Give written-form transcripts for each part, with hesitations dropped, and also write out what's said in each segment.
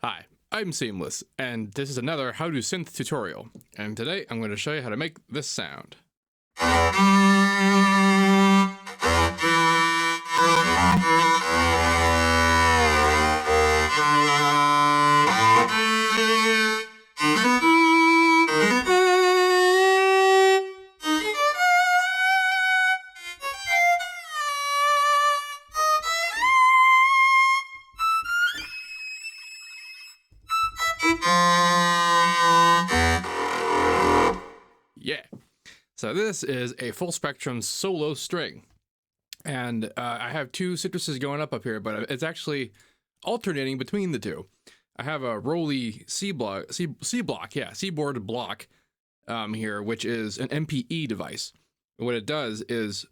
Hi, I'm Seamless, and this is another How to Synth tutorial. And today I'm going to show you how to make this sound. Yeah. So this is a full spectrum solo string. And I have two Sytruses going up here, but it's actually alternating between the two. I have a Rolly C-board block here, which is an MPE device. And what it does is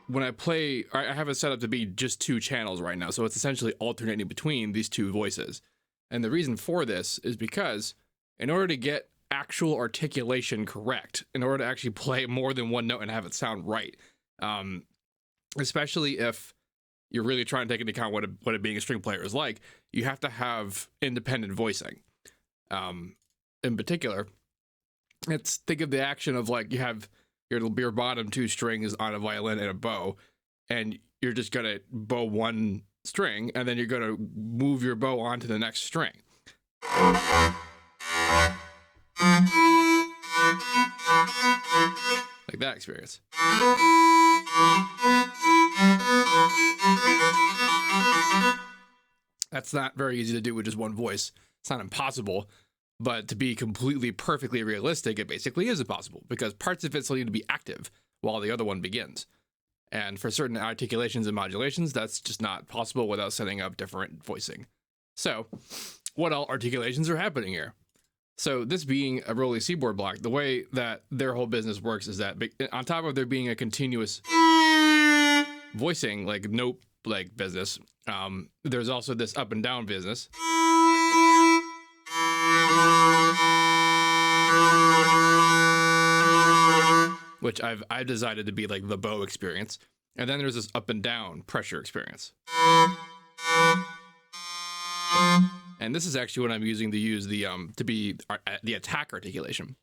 when I play, I have it set up to be just two channels right now. So it's essentially alternating between these two voices. And the reason for this is because in order to get actual articulation correct, in order to actually play more than one note and have it sound right, especially if you're really trying to take into account what it being a string player is like, you have to have independent voicing. In particular, think of the action of like you have your bottom two strings on a violin and a bow, and you're just gonna bow one string, and then you're gonna move your bow onto the next string. Like that experience. That's not very easy to do with just one voice. It's not impossible, but to be completely perfectly realistic, it basically is impossible because parts of it still need to be active while the other one begins. And for certain articulations and modulations, that's just not possible without setting up different voicing. So what all articulations are happening here? So this being a Rolly C-board block, the way that their whole business works is that on top of there being a continuous voicing, like note like business, there's also this up and down business. Which I've decided to be like the bow experience. And then there's this up and down pressure experience. And this is actually what I'm using to use the attack articulation.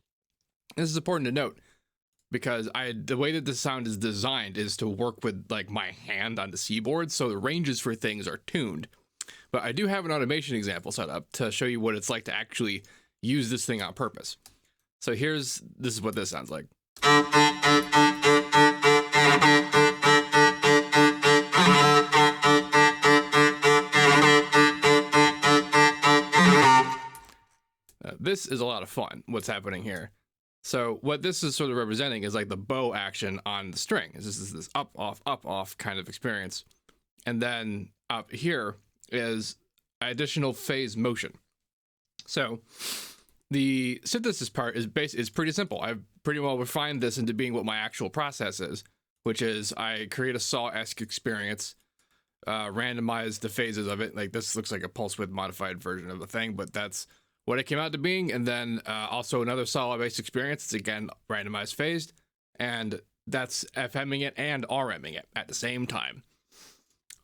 This is important to note because the way that this sound is designed is to work with like my hand on the C-board, so the ranges for things are tuned. But I do have an automation example set up to show you what it's like to actually use this thing on purpose. So this is what this sounds like. This is a lot of fun, what's happening here. So what this is sort of representing is like the bow action on the string. This is this up, off kind of experience. And then up here is additional phase motion. So the synthesis part is pretty simple. I've pretty well refined this into being what my actual process is, which is I create a saw-esque experience, randomize the phases of it. Like this looks like a pulse width modified version of the thing, but that's what it came out to being. And then also another saw-based experience. It's again randomized phased, and that's FMing it and RMing it at the same time.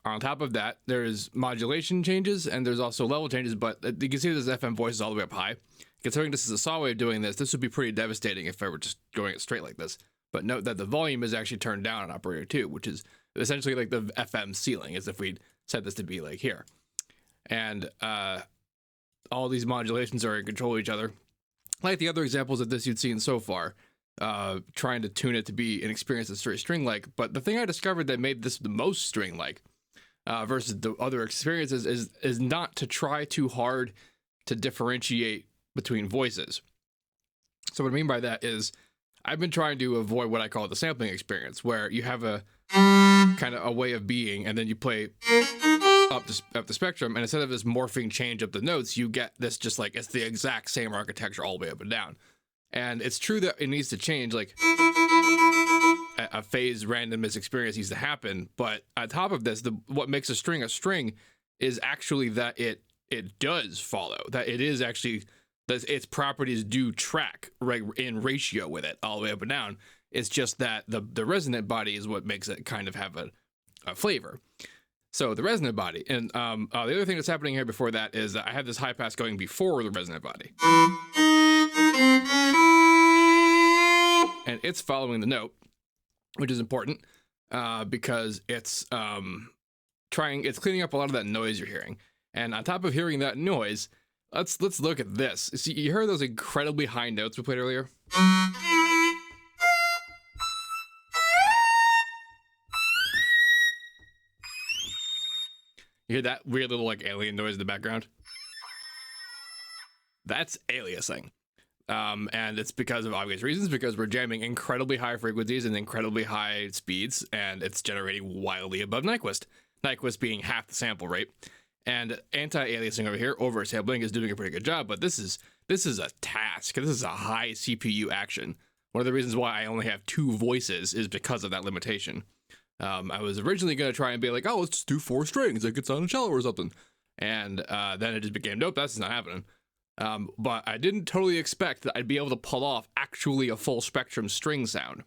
On top of that, there's modulation changes and there's also level changes, but you can see there's FM voices all the way up high. Considering this is a saw way of doing this would be pretty devastating if I were just going it straight like this. But note that the volume is actually turned down on operator 2, which is essentially like the FM ceiling, as if we'd set this to be like here. And all these modulations are in control of each other. Like the other examples of this you'd seen so far, trying to tune it to be an experience that's very string-like. But the thing I discovered that made this the most string-like versus the other experiences is not to try too hard to differentiate between voices. So what I mean by that is I've been trying to avoid what I call the sampling experience, where you have a kind of a way of being and then you play up the spectrum, and instead of this morphing change up the notes, you get this just like it's the exact same architecture all the way up and down. And it's true that it needs to change, like a phase randomness experience needs to happen, but on top of this, what makes a string is actually that it does follow, that it is actually that its properties do track right in ratio with it all the way up and down. It's just that the resonant body is what makes it kind of have a flavor. So the resonant body, and the other thing that's happening here before that is that I have this high pass going before the resonant body, and it's following the note, which is important because it's cleaning up a lot of that noise you're hearing. And on top of hearing that noise, let's look at this. See, you heard those incredibly high notes we played earlier? You hear that weird little like alien noise in the background? That's aliasing. And it's because of obvious reasons, because we're jamming incredibly high frequencies and incredibly high speeds, and it's generating wildly above Nyquist. Nyquist being half the sample rate. And anti-aliasing over here, oversampling, is doing a pretty good job, but this is a task. This is a high CPU action. One of the reasons why I only have 2 voices is because of that limitation. I was originally going to try and be like, oh, let's just do 4 strings, like it's on a cello or something. And then it just became, nope, that's not happening. But I didn't totally expect that I'd be able to pull off actually a full spectrum string sound.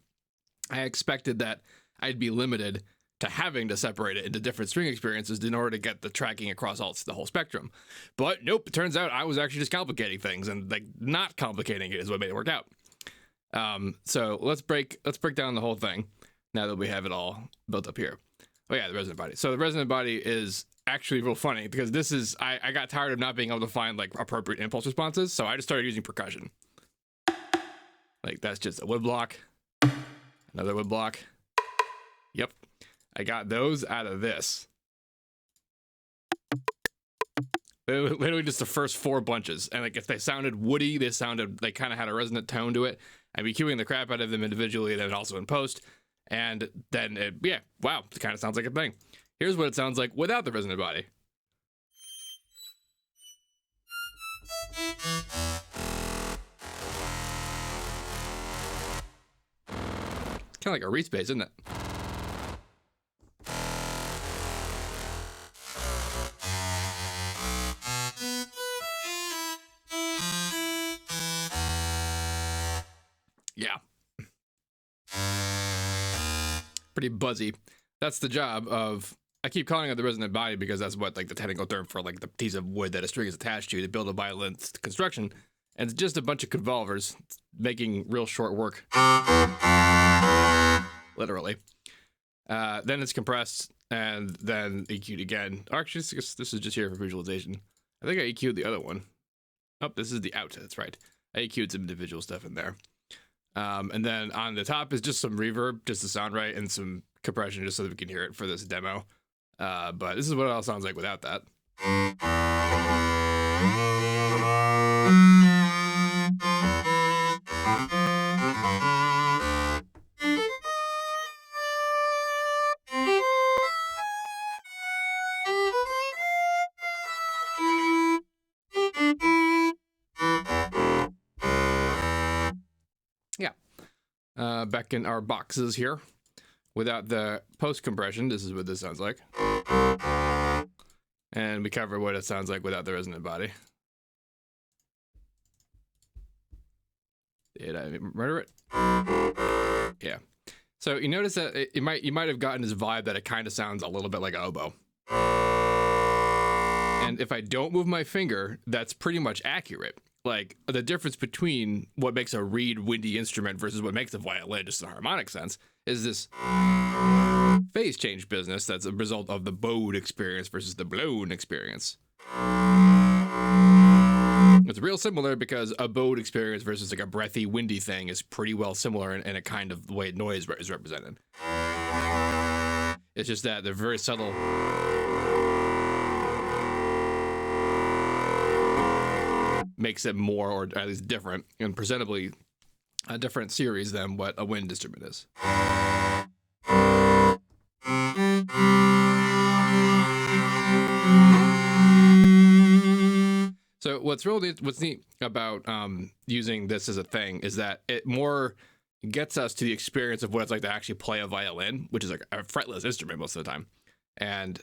I expected that I'd be limited to having to separate it into different string experiences in order to get the tracking across the whole spectrum. But nope, it turns out I was actually just complicating things, and like not complicating it is what made it work out. So let's break down the whole thing now that we have it all built up here. Oh yeah, the resonant body. So the resonant body is actually real funny because this is, I got tired of not being able to find like appropriate impulse responses, so I just started using percussion. Like that's just a wood block, another wood block. Yep. I got those out of this. Literally just the first 4 bunches. And like if they sounded woody, they kind of had a resonant tone to it. I'd be cueing the crap out of them individually, then also in post. And then it kind of sounds like a thing. Here's what it sounds like without the resonant body. It's kind of like a Reese bass, isn't it? Yeah. Pretty buzzy. That's the job of, I keep calling it the resonant body because that's what like the technical term for like the piece of wood that a string is attached to build a violin construction. And it's just a bunch of convolvers making real short work. Literally. Then it's compressed and then EQ'd again. Actually, this is just here for visualization. I think I EQ'd the other one. Oh, this is the out. That's right. I EQ'd some individual stuff in there. And then on the top is just some reverb, just to sound right, and some compression just so that we can hear it for this demo. But this is what it all sounds like without that. Back in our boxes here. Without the post compression, this is what this sounds like. And we cover what it sounds like without the resonant body. Did I murder it? Yeah. So you notice that you might have gotten this vibe that it kind of sounds a little bit like an oboe. And if I don't move my finger, that's pretty much accurate. Like the difference between what makes a reed windy instrument versus what makes a violin, just in a harmonic sense, is this phase change business that's a result of the bowed experience versus the blown experience. It's real similar because a bowed experience versus like a breathy, windy thing is pretty well similar in a kind of the way noise is represented. It's just that they're very subtle. Makes it more, or at least different, and presentably a different series than what a wind instrument is. So what's neat about using this as a thing is that it more gets us to the experience of what it's like to actually play a violin, which is like a fretless instrument most of the time. And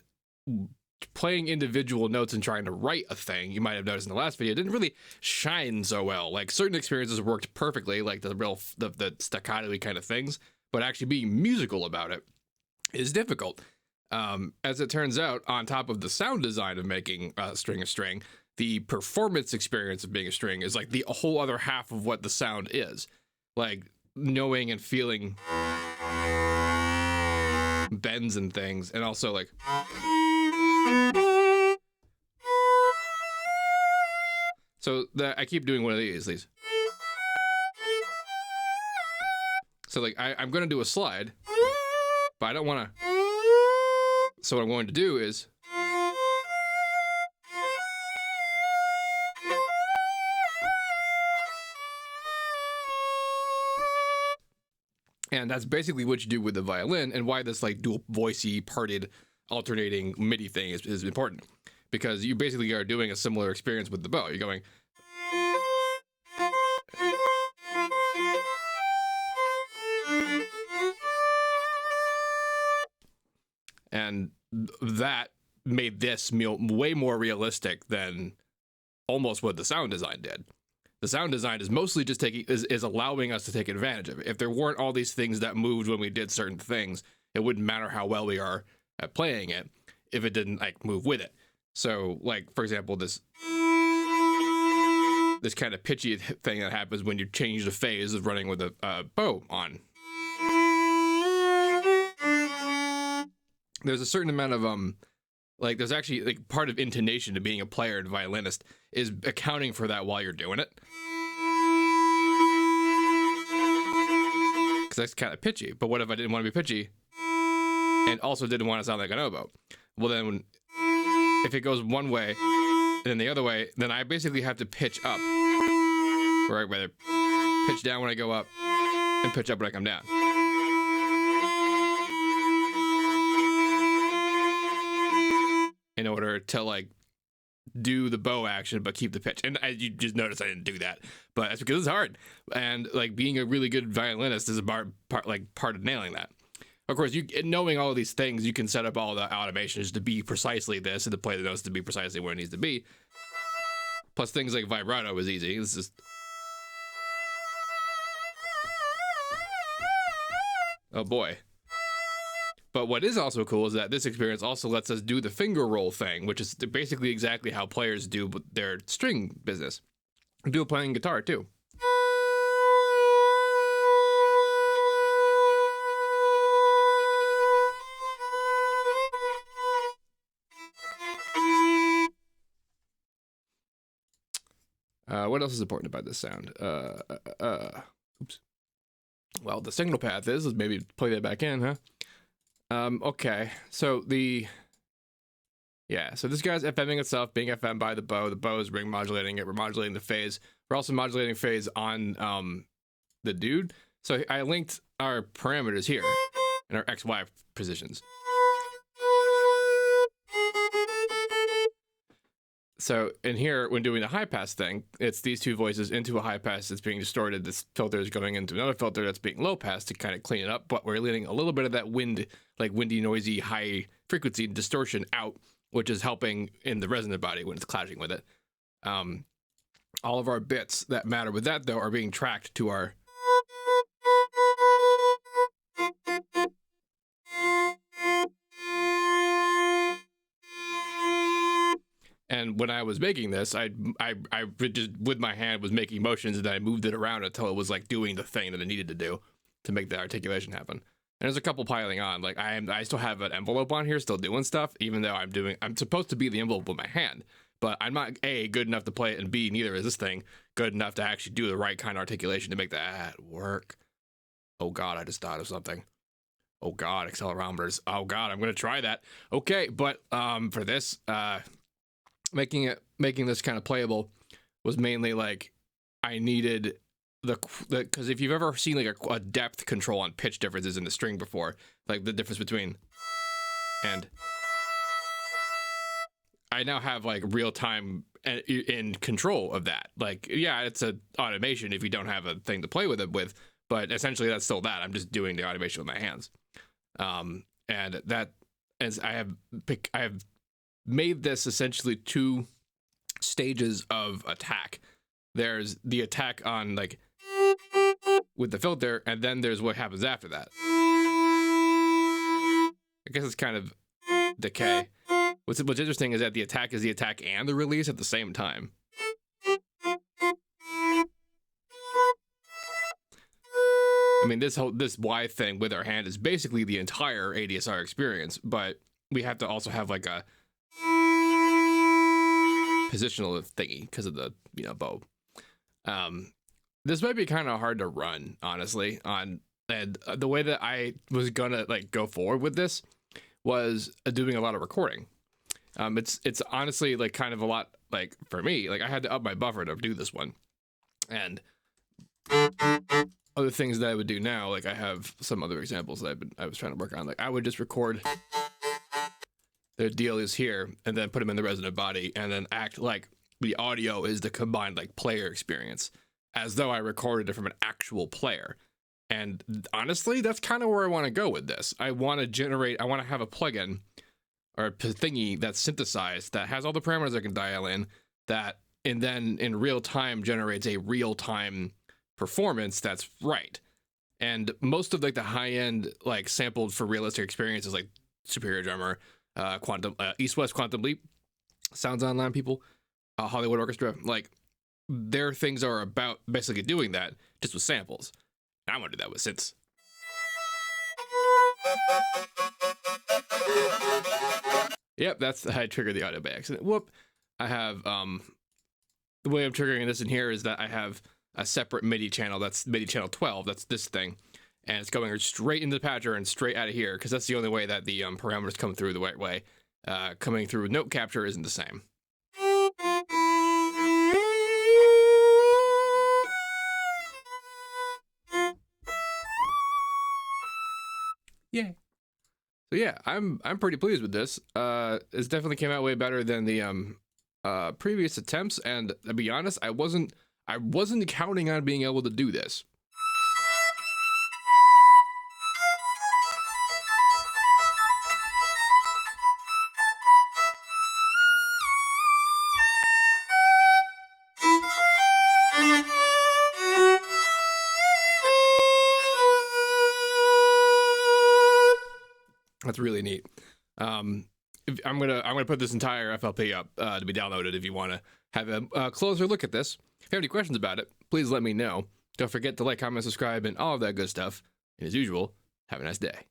playing individual notes and trying to write a thing, you might have noticed in the last video, didn't really shine so well. Like certain experiences worked perfectly, like the staccato-y kind of things, but actually being musical about it is difficult. As it turns out, on top of the sound design of making a string, the performance experience of being a string is like the whole other half of what the sound is. Like knowing and feeling bends and things, and also like so that I keep doing one of these. So like I'm gonna do a slide, but I don't wanna. So what I'm going to do is and that's basically what you do with the violin, and why this like dual voicey parted alternating MIDI thing is important, because you basically are doing a similar experience with the bow. You're going and that made this way more realistic than almost what the sound design did. The sound design is mostly just is allowing us to take advantage of it. If there weren't all these things that moved when we did certain things, it wouldn't matter how well we are at playing it if it didn't like move with it. So like, for example, this kind of pitchy thing that happens when you change the phase of running with a bow on. There's a certain amount of like there's actually like part of intonation to being a player and violinist is accounting for that while you're doing it, because that's kind of pitchy. But what if I didn't want to be pitchy and also didn't want to sound like an oboe? Well, then if it goes one way and then the other way, then I basically have to pitch up, right? Whether pitch down when I go up and pitch up when I come down. In order to like do the bow action but keep the pitch. And you just notice I didn't do that, but that's because it's hard. And like being a really good violinist is a part of nailing that. Of course, knowing all of these things, you can set up all the automations to be precisely this and to play the notes to be precisely where it needs to be. Plus things like vibrato is easy. This is oh boy. But what is also cool is that this experience also lets us do the finger roll thing, which is basically exactly how players do their string business. Do it playing guitar too. What else is important about this sound? Oops. Well, the signal path is maybe plug that back in, huh? Okay, so so this guy's FMing itself, being FM by the bow. The bow is ring modulating it. We're modulating the phase. We're also modulating phase on the dude. So I linked our parameters here in our XY positions. So in here, when doing the high pass thing, it's these two voices into a high pass that's being distorted. This filter is going into another filter that's being low pass to kind of clean it up, but we're letting a little bit of that windy, noisy, high frequency distortion out, which is helping in the resonant body when it's clashing with it. All of our bits that matter with that, though, are being tracked to our And when I was making this, I just with my hand was making motions, and then I moved it around until it was like doing the thing that it needed to do to make the articulation happen. And there's a couple piling on. Like I still have an envelope on here, still doing stuff, even though I'm supposed to be the envelope with my hand, but I'm not A, good enough to play it, and B, neither is this thing good enough to actually do the right kind of articulation to make that work. Oh God, I just thought of something. Oh God, accelerometers. Oh God, I'm gonna try that. Okay, but for this, making this kind of playable was mainly like I needed because if you've ever seen like a depth control on pitch differences in the string before, like the difference between, and I now have like real time in control of that. Like, yeah, it's an automation if you don't have a thing to play with it with, but essentially that's still that. I'm just doing the automation with my hands. And that, as I have made this essentially two stages of attack. There's the attack on like with the filter, and then there's what happens after that. I guess it's kind of decay. What's interesting is that the attack is the attack and the release at the same time. I mean, this Y thing with our hand is basically the entire ADSR experience, but we have to also have like a positional thingy because of the bow. This might be kind of hard to run, honestly. And the way that I was gonna like go forward with this was doing a lot of recording. It's honestly like kind of a lot, like for me, like I had to up my buffer to do this one, and other things that I would do now, like I have some other examples that I was trying to work on. Like I would just record the deal is here and then put them in the resonant body and then act like the audio is the combined like player experience, as though I recorded it from an actual player. And honestly, that's kind of where I want to go with this. I want to have a plugin or a thingy that's synthesized, that has all the parameters I can dial in, and then in real time generates a real time performance that's right. And most of like the high end like sampled for realistic experiences like Superior Drummer, Quantum East West Quantum Leap, Sounds Online people, Hollywood Orchestra, like their things are about basically doing that just with samples. And I want to do that with synths. Yep, that's I triggered the audio by accident. Whoop. I have the way I'm triggering this in here is that I have a separate MIDI channel. That's MIDI channel 12. That's this thing, and it's going straight into the patcher and straight out of here because that's the only way that the parameters come through the right way. Coming through note capture isn't the same. Yeah. So yeah, I'm pretty pleased with this. It's definitely came out way better than the previous attempts, and to be honest, I wasn't counting on being able to do this. That's really neat. I'm gonna put this entire FLP up to be downloaded if you want to have a closer look at this. If you have any questions about it, please let me know. Don't forget to like, comment, subscribe, and all of that good stuff. And as usual, have a nice day.